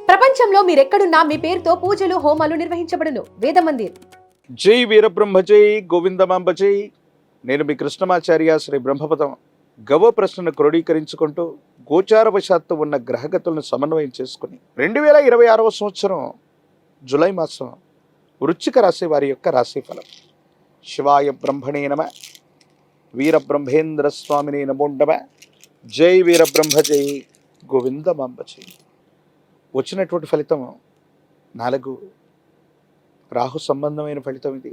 ప్రపంచంలో మీరెక్కడున్నా మీ పేరుతో పూజలు హోమాలు నిర్వహించబడును. వేద మందిర్. జై వీరబ్రహ్మ జై గోవిందమాంబ జై. నేను మీ కృష్ణమాచార్య శ్రీ బ్రహ్మపదం. గవ ప్రశ్నను క్రోడీకరించుకుంటూ గోచారవశాత్తు ఉన్న గ్రహగతులను సమన్వయం చేసుకుని 2026వ సంవత్సరం జూలై మాసం వృశ్చిక రాశి వారి యొక్క రాశిఫలం. శివాయ బ్రహ్మణే నమ. వీరబ్రహ్మేంద్ర స్వామిని నమో నమ. జై వీరబ్రహ్మ జై గోవిందమాంబ జై. వచ్చినటువంటి ఫలితం 4. రాహు సంబంధమైన ఫలితం ఇది.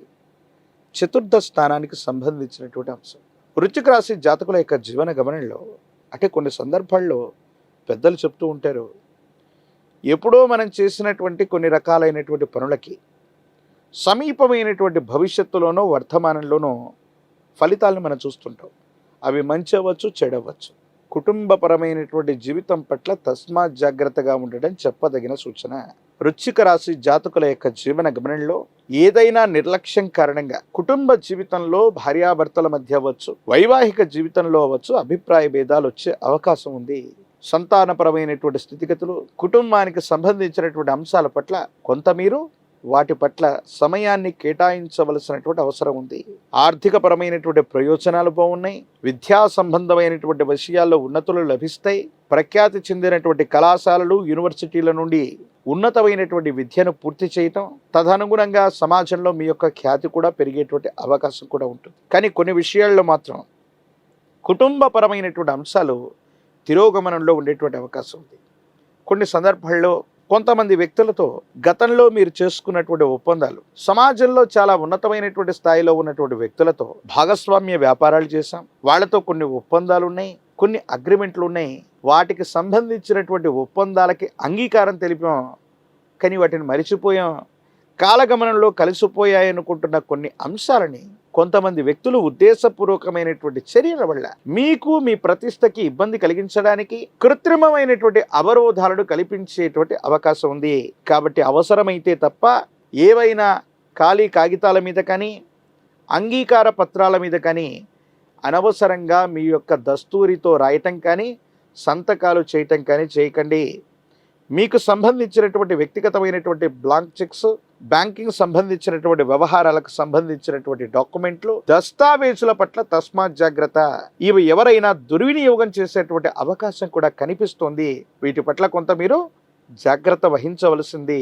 చతుర్థ స్థానానికి సంబంధించినటువంటి అంశం. వృశ్చిక రాశి జాతకుల యొక్క జీవన గమనంలో అంటే కొన్ని సందర్భాల్లో పెద్దలు చెప్తూ ఉంటారు, ఎప్పుడో మనం చేసినటువంటి కొన్ని రకాలైనటువంటి పనులకి సమీపమైనటువంటి భవిష్యత్తులోనో వర్తమానంలోనో ఫలితాలను మనం చూస్తుంటాం. అవి మంచి అవ్వచ్చు, చెడవచ్చు. కుటుంబపరమైనటువంటి జీవితం పట్ల తస్మాత్ జాగ్రత్తగా ఉండడం చెప్పదగిన సూచన. వృశ్చిక రాశి జాతకుల యొక్క జీవన గమనంలో ఏదైనా నిర్లక్ష్యం కారణంగా కుటుంబ జీవితంలో భార్యాభర్తల మధ్య అవ్వచ్చు, వైవాహిక జీవితంలో అవ్వచ్చు, అభిప్రాయ భేదాలు వచ్చే అవకాశం ఉంది. సంతానపరమైనటువంటి స్థితిగతులు, కుటుంబానికి సంబంధించినటువంటి అంశాల పట్ల కొంత మీరు వాటి పట్ల సమయాన్ని కేటాయించవలసినటువంటి అవసరం ఉంది. ఆర్థిక పరమైనటువంటి ప్రయోజనాలు బాగున్నాయి. విద్యా సంబంధమైనటువంటి విషయాల్లో ఉన్నతులు లభిస్తాయి. ప్రఖ్యాతి చెందినటువంటి కళాశాలలు, యూనివర్సిటీల నుండి ఉన్నతమైనటువంటి విద్యను పూర్తి చేయటం, తదనుగుణంగా సమాజంలో మీ యొక్క ఖ్యాతి కూడా పెరిగేటువంటి అవకాశం కూడా ఉంటుంది. కానీ కొన్ని విషయాల్లో మాత్రం కుటుంబపరమైనటువంటి అంశాలు తిరోగమనంలో ఉండేటువంటి అవకాశం ఉంది. కొన్ని సందర్భాల్లో కొంతమంది వ్యక్తులతో గతంలో మీరు చేసుకున్నటువంటి ఒప్పందాలు, సమాజంలో చాలా ఉన్నతమైనటువంటి స్థాయిలో ఉన్నటువంటి వ్యక్తులతో భాగస్వామ్య వ్యాపారాలు చేశాం, వాళ్ళతో కొన్ని ఒప్పందాలు ఉన్నాయి, కొన్ని అగ్రిమెంట్లు ఉన్నాయి. వాటికి సంబంధించినటువంటి ఒప్పందాలకి అంగీకారం తెలిపాం, కానీ వాటిని మరిచిపోయాం. కాలగమనంలో కలిసిపోయాయనుకుంటున్న కొన్ని అంశాలని కొంతమంది వ్యక్తులు ఉద్దేశపూర్వకమైనటువంటి చర్యల వల్ల మీకు మీ ప్రతిష్టకి ఇబ్బంది కలిగించడానికి కృత్రిమమైనటువంటి అవరోధాలను కల్పించేటువంటి అవకాశం ఉంది. కాబట్టి అవసరమైతే తప్ప ఏవైనా ఖాళీ కాగితాల మీద కానీ అంగీకార పత్రాల మీద కానీ అనవసరంగా మీ యొక్క దస్తూరితో రాయటం కానీ సంతకాలు చేయటం కానీ చేయకండి. మీకు సంబంధించినటువంటి వ్యక్తిగతమైనటువంటి బ్లాంక్ చెక్స్, బ్యాంకింగ్ సంబంధించినటువంటి వ్యవహారాలకు సంబంధించినటువంటి డాక్యుమెంట్లు, దస్తావేజుల పట్ల తస్మాత్ జాగ్రత్త. ఇవి ఎవరైనా దుర్వినియోగం చేసేటువంటి అవకాశం కూడా కనిపిస్తోంది. వీటి పట్ల కొంత మీరు జాగ్రత్త వహించవలసింది.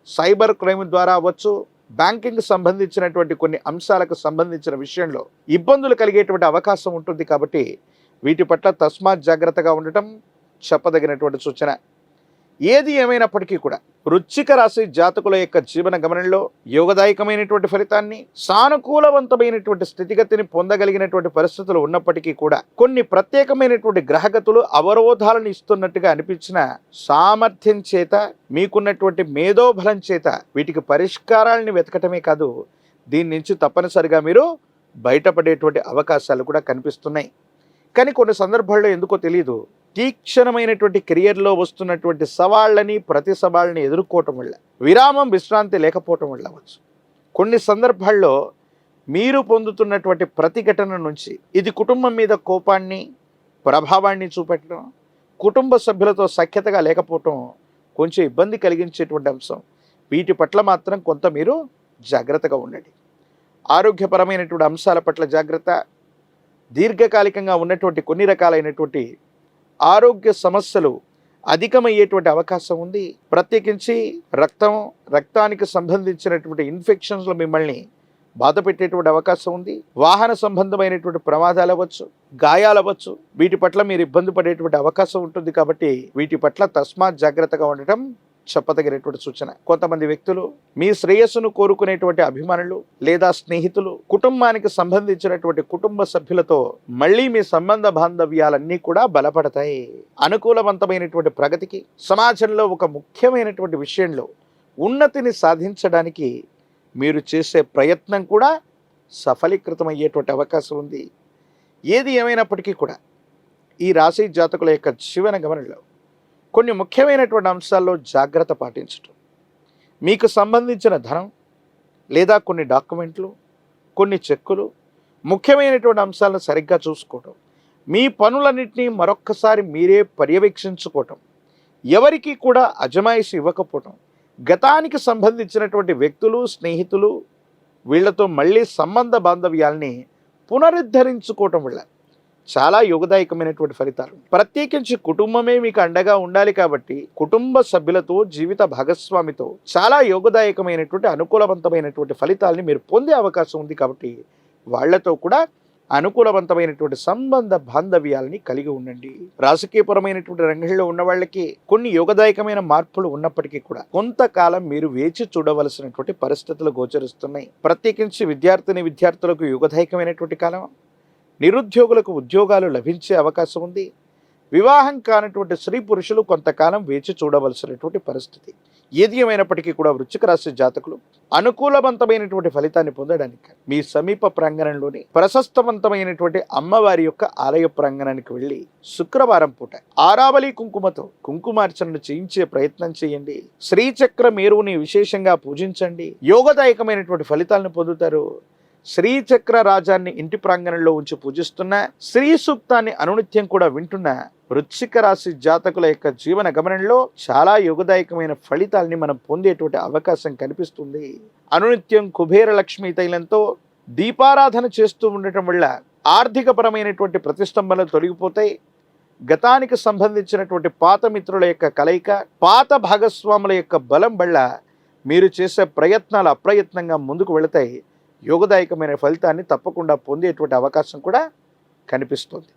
సైబర్ క్రైమ్ ద్వారా అవ్వచ్చు, బ్యాంకింగ్ సంబంధించినటువంటి కొన్ని అంశాలకు సంబంధించిన విషయంలో ఇబ్బందులు కలిగేటువంటి అవకాశం ఉంటుంది. కాబట్టి వీటి పట్ల తస్మాత్ జాగ్రత్తగా ఉండటం చెప్పదగినటువంటి సూచన. ఏది ఏమైనప్పటికీ కూడా వృశ్చిక రాశి జాతకుల యొక్క జీవన గమనంలో యోగదాయకమైనటువంటి ఫలితాన్ని, సానుకూలవంతమైనటువంటి స్థితిగతిని పొందగలిగినటువంటి పరిస్థితులు ఉన్నప్పటికీ కూడా కొన్ని ప్రత్యేకమైనటువంటి గ్రహగతులు అవరోధాలను ఇస్తున్నట్టుగా అనిపించిన సామర్థ్యం చేత, మీకున్నటువంటి మేధోబలం చేత వీటికి పరిష్కారాలను వెతకటమే కాదు, దీని నుంచి తప్పనిసరిగా మీరు బయటపడేటువంటి అవకాశాలు కూడా కనిపిస్తున్నాయి. కానీ కొన్ని సందర్భాల్లో ఎందుకో తెలియదు, తీక్షణమైనటువంటి కెరియర్లో వస్తున్నటువంటి సవాళ్ళని, ప్రతి సవాళ్ళని ఎదుర్కోవటం వల్ల, విరామం విశ్రాంతి లేకపోవటం వల్ల అవ్వచ్చు. కొన్ని సందర్భాల్లో మీరు పొందుతున్నటువంటి ప్రతిఘటన నుంచి ఇది కుటుంబం మీద కోపాన్ని, ప్రభావాన్ని చూపెట్టడం, కుటుంబ సభ్యులతో సఖ్యతగా లేకపోవటం కొంచెం ఇబ్బంది కలిగించేటువంటి అంశం. వీటి పట్ల మాత్రం కొంత మీరు జాగ్రత్తగా ఉండండి. ఆరోగ్యపరమైనటువంటి అంశాల పట్ల జాగ్రత్త. దీర్ఘకాలికంగా ఉన్నటువంటి కొన్ని రకాలైనటువంటి ఆరోగ్య సమస్యలు అధికమయ్యేటువంటి అవకాశం ఉంది. ప్రత్యేకించి రక్తానికి సంబంధించినటువంటి ఇన్ఫెక్షన్స్లో మిమ్మల్ని బాధ పెట్టేటువంటి అవకాశం ఉంది. వాహన సంబంధమైనటువంటి ప్రమాదాలు అవ్వచ్చు, గాయాలు అవ్వచ్చు. వీటి పట్ల మీరు ఇబ్బంది పడేటువంటి అవకాశం ఉంటుంది. కాబట్టి వీటి పట్ల తస్మాత్ జాగ్రత్తగా ఉండటం చెప్పదగినటువంటి సూచన. కొంతమంది వ్యక్తులు మీ శ్రేయస్సును కోరుకునేటువంటి అభిమానులు లేదా స్నేహితులు, కుటుంబానికి సంబంధించినటువంటి కుటుంబ సభ్యులతో మళ్ళీ మీ సంబంధ బాంధవ్యాలన్నీ కూడా బలపడతాయి. అనుకూలవంతమైనటువంటి ప్రగతికి, సమాజంలో ఒక ముఖ్యమైనటువంటి విషయంలో ఉన్నతిని సాధించడానికి మీరు చేసే ప్రయత్నం కూడా సఫలీకృతమయ్యేటువంటి అవకాశం ఉంది. ఏది ఏమైనప్పటికీ కూడా ఈ రాశి జాతకుల యొక్క జీవన గమనంలో కొన్ని ముఖ్యమైనటువంటి అంశాల్లో జాగ్రత్త పాటించటం, మీకు సంబంధించిన ధనం లేదా కొన్ని డాక్యుమెంట్లు, కొన్ని చెక్కులు, ముఖ్యమైనటువంటి అంశాలను సరిగ్గా చూసుకోవటం, మీ పనులన్నింటినీ మరొక్కసారి మీరే పర్యవేక్షించుకోవటం, ఎవరికి కూడా అజమాయిషి ఇవ్వకపోవటం, గతానికి సంబంధించినటువంటి వ్యక్తులు, స్నేహితులు వీళ్లతో మళ్ళీ సంబంధ బాంధవ్యాల్ని పునరుద్ధరించుకోవటం వల్ల చాలా యోగదాయకమైనటువంటి ఫలితాలు. ప్రత్యేకించి కుటుంబమే మీకు అండగా ఉండాలి కాబట్టి కుటుంబ సభ్యులతో, జీవిత భాగస్వామితో చాలా యోగదాయకమైనటువంటి అనుకూలవంతమైనటువంటి ఫలితాలని మీరు పొందే అవకాశం ఉంది. కాబట్టి వాళ్లతో కూడా అనుకూలవంతమైనటువంటి సంబంధ బాంధవ్యాలని కలిగి ఉండండి. రాజకీయపరమైనటువంటి రంగంలో ఉన్న వాళ్ళకి కొన్ని యోగదాయకమైన మార్పులు ఉన్నప్పటికీ కూడా కొంతకాలం మీరు వేచి చూడవలసినటువంటి పరిస్థితులు గోచరిస్తున్నాయి. ప్రత్యేకించి విద్యార్థులకు యోగదాయకమైనటువంటి కాలం. నిరుద్యోగులకు ఉద్యోగాలు లభించే అవకాశం ఉంది. వివాహం కానటువంటి స్త్రీ పురుషులు కొంతకాలం వేచి చూడవలసినటువంటి పరిస్థితి. ఏది ఏమైనప్పటికీ కూడా వృశ్చిక రాశి జాతకులు అనుకూలవంతమైనటువంటి ఫలితాన్ని పొందడానికి మీ సమీప ప్రాంగణంలోని ప్రశస్తవంతమైనటువంటి అమ్మవారి యొక్క ఆలయ ప్రాంగణానికి వెళ్ళి శుక్రవారం పూట ఆరావళి కుంకుమతో కుంకుమార్చనను చేయించే ప్రయత్నం చేయండి. శ్రీచక్ర మేరువుని విశేషంగా పూజించండి. యోగదాయకమైనటువంటి ఫలితాలను పొందుతారు. శ్రీచక్ర రాజాన్ని ఇంటి ప్రాంగణంలో ఉంచి పూజిస్తున్న, శ్రీ సూక్తాన్ని అనునిత్యం కూడా వింటున్న వృశ్చిక రాశి జాతకుల యొక్క జీవన గమనంలో చాలా యోగదాయకమైన ఫలితాలని మనం పొందేటువంటి అవకాశం కనిపిస్తుంది. అనునిత్యం కుబేర లక్ష్మీ తైలంతో దీపారాధన చేస్తూ ఉండటం వల్ల ఆర్థిక పరమైనటువంటి ప్రతిష్టంభనలు తొలగిపోతాయి. గతానికి సంబంధించినటువంటి పాత మిత్రుల యొక్క కలయిక, పాత భాగస్వాముల యొక్క బలం వల్ల మీరు చేసే ప్రయత్నాలు అప్రయత్నంగా ముందుకు వెళతాయి. యోగదాయకమైన ఫలితాన్ని తప్పకుండా పొందేటువంటి అవకాశం కూడా కనిపిస్తుంది.